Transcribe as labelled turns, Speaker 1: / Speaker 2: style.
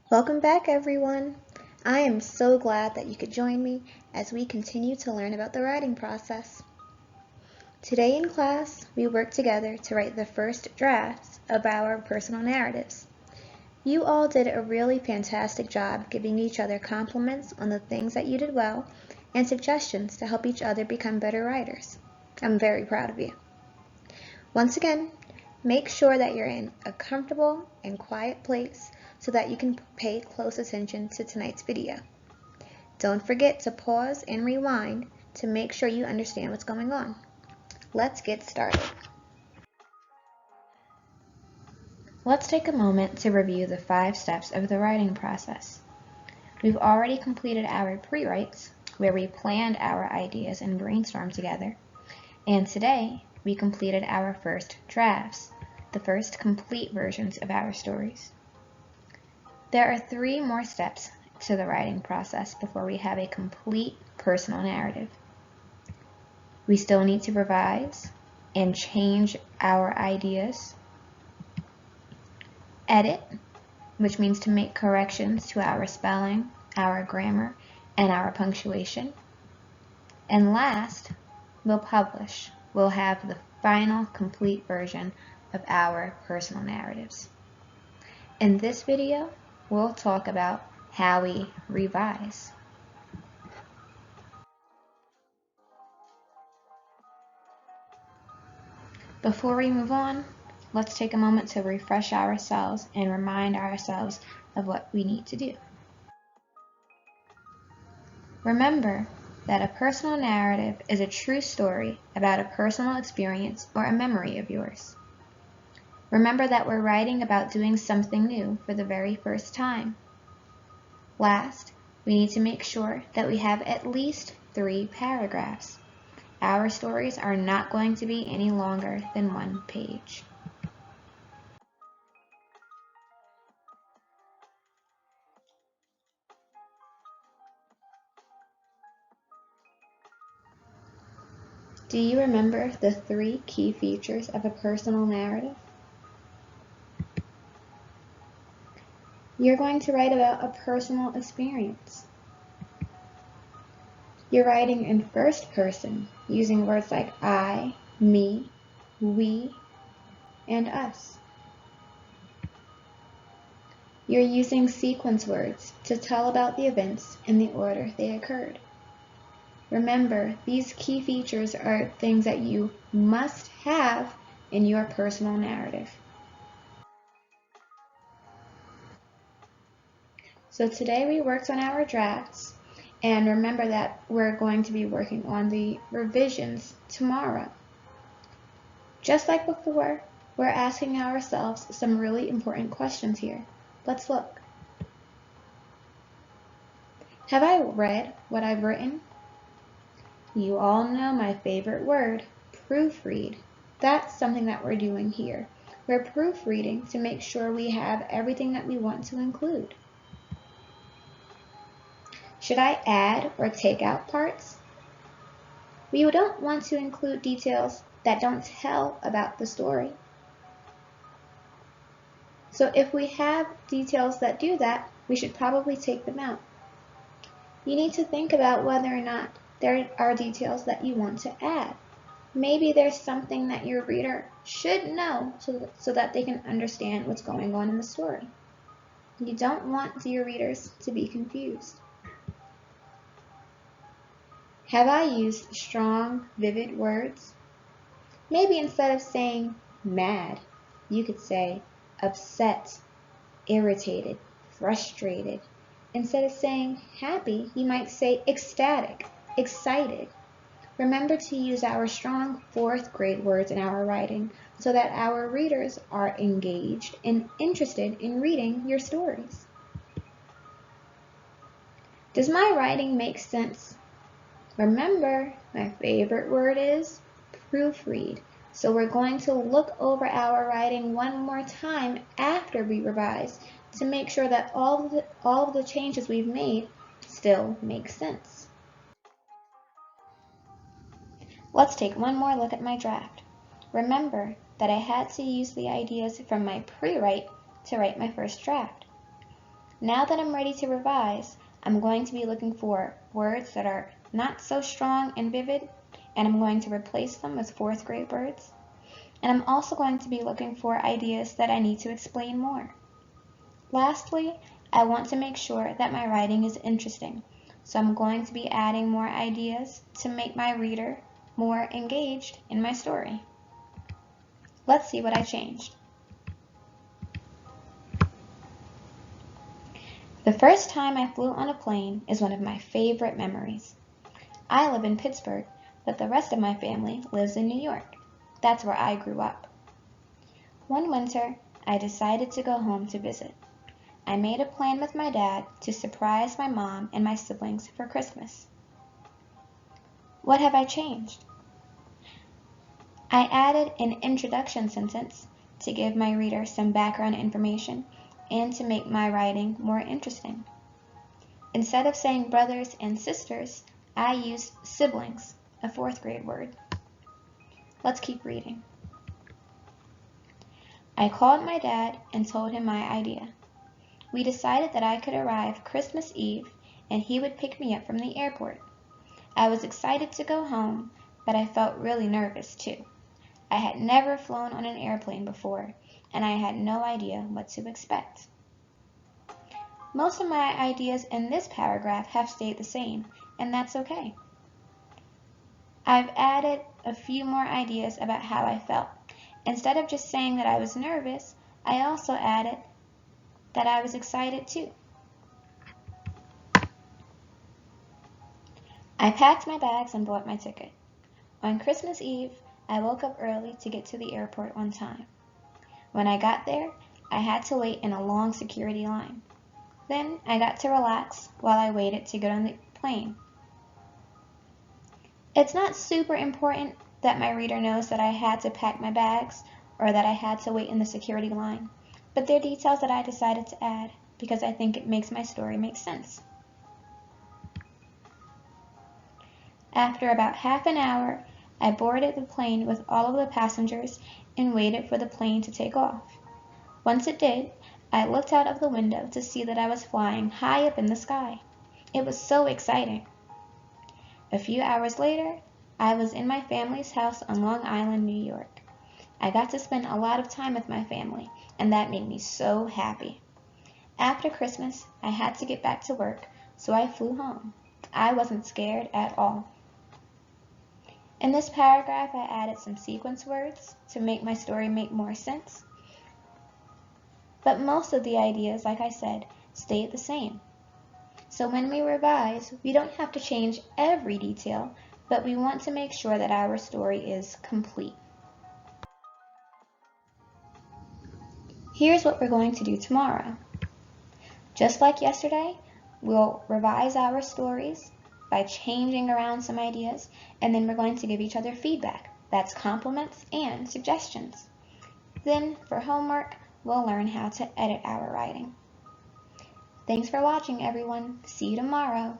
Speaker 1: Welcome back, everyone. I am so glad that you could join me as we continue to learn about the writing process. Today in class, we worked together to write the first drafts of our personal narratives. You all did a really fantastic job giving each other compliments on the things that you did well and suggestions to help each other become better writers. I'm very proud of you. Once again, make sure that you're in a comfortable and quiet place so that you can pay close attention to tonight's video. Don't forget to pause and rewind to make sure you understand what's going on. Let's get started. Let's take a moment to review the 5 steps of the writing process. We've already completed our pre-writes, where we planned our ideas and brainstormed together. And today, we completed our first drafts, the first complete versions of our stories. There are 3 more steps to the writing process before we have a complete personal narrative. We still need to revise and change our ideas. Edit, which means to make corrections to our spelling, our grammar, and our punctuation. And last, we'll publish. We'll have the final complete version of our personal narratives. In this video, we'll talk about how we revise. Before we move on, let's take a moment to refresh ourselves and remind ourselves of what we need to do. Remember that a personal narrative is a true story about a personal experience or a memory of yours. Remember that we're writing about doing something new for the very first time. Last, we need to make sure that we have at least 3 paragraphs. Our stories are not going to be any longer than 1 page. Do you remember the 3 key features of a personal narrative? You're going to write about a personal experience. You're writing in first person, using words like I, me, we, and us. You're using sequence words to tell about the events in the order they occurred. Remember, these key features are things that you must have in your personal narrative. So today we worked on our drafts, and remember that we're going to be working on the revisions tomorrow. Just like before, we're asking ourselves some really important questions here. Let's look. Have I read what I've written? You all know my favorite word, proofread. That's something that we're doing here. We're proofreading to make sure we have everything that we want to include. Should I add or take out parts? We don't want to include details that don't tell about the story. So if we have details that do that, we should probably take them out. You need to think about whether or not there are details that you want to add. Maybe there's something that your reader should know so that they can understand what's going on in the story. You don't want your readers to be confused. Have I used strong, vivid words? Maybe instead of saying mad, you could say upset, irritated, frustrated. Instead of saying happy, you might say ecstatic, excited. Remember to use our strong 4th grade words in our writing so that our readers are engaged and interested in reading your stories. Does my writing make sense? Remember, my favorite word is proofread. So we're going to look over our writing one more time after we revise to make sure that all of the changes we've made still make sense. Let's take one more look at my draft. Remember that I had to use the ideas from my pre-write to write my first draft. Now that I'm ready to revise, I'm going to be looking for words that are not so strong and vivid, and I'm going to replace them with fourth grade words. And I'm also going to be looking for ideas that I need to explain more. Lastly, I want to make sure that my writing is interesting, so I'm going to be adding more ideas to make my reader more engaged in my story. Let's see what I changed. The first time I flew on a plane is one of my favorite memories. I live in Pittsburgh, but the rest of my family lives in New York. That's where I grew up. One winter, I decided to go home to visit. I made a plan with my dad to surprise my mom and my siblings for Christmas. What have I changed? I added an introduction sentence to give my reader some background information and to make my writing more interesting. Instead of saying brothers and sisters, I used siblings, a fourth grade word. Let's keep reading. I called my dad and told him my idea. We decided that I could arrive Christmas Eve and he would pick me up from the airport. I was excited to go home, but I felt really nervous too. I had never flown on an airplane before, and I had no idea what to expect. Most of my ideas in this paragraph have stayed the same, and that's okay. I've added a few more ideas about how I felt. Instead of just saying that I was nervous, I also added that I was excited too. I packed my bags and bought my ticket. On Christmas Eve, I woke up early to get to the airport on time. When I got there, I had to wait in a long security line. Then I got to relax while I waited to get on the plane. It's not super important that my reader knows that I had to pack my bags or that I had to wait in the security line, but they're details that I decided to add because I think it makes my story make sense. After about half an hour, I boarded the plane with all of the passengers and waited for the plane to take off. Once it did, I looked out of the window to see that I was flying high up in the sky. It was so exciting. A few hours later, I was in my family's house on Long Island, New York. I got to spend a lot of time with my family, and that made me so happy. After Christmas, I had to get back to work, so I flew home. I wasn't scared at all. In this paragraph, I added some sequence words to make my story make more sense. But most of the ideas, like I said, stayed the same. So when we revise, we don't have to change every detail, but we want to make sure that our story is complete. Here's what we're going to do tomorrow. Just like yesterday, we'll revise our stories by changing around some ideas, and then we're going to give each other feedback. That's compliments and suggestions. Then, for homework, we'll learn how to edit our writing. Thanks for watching, everyone. See you tomorrow.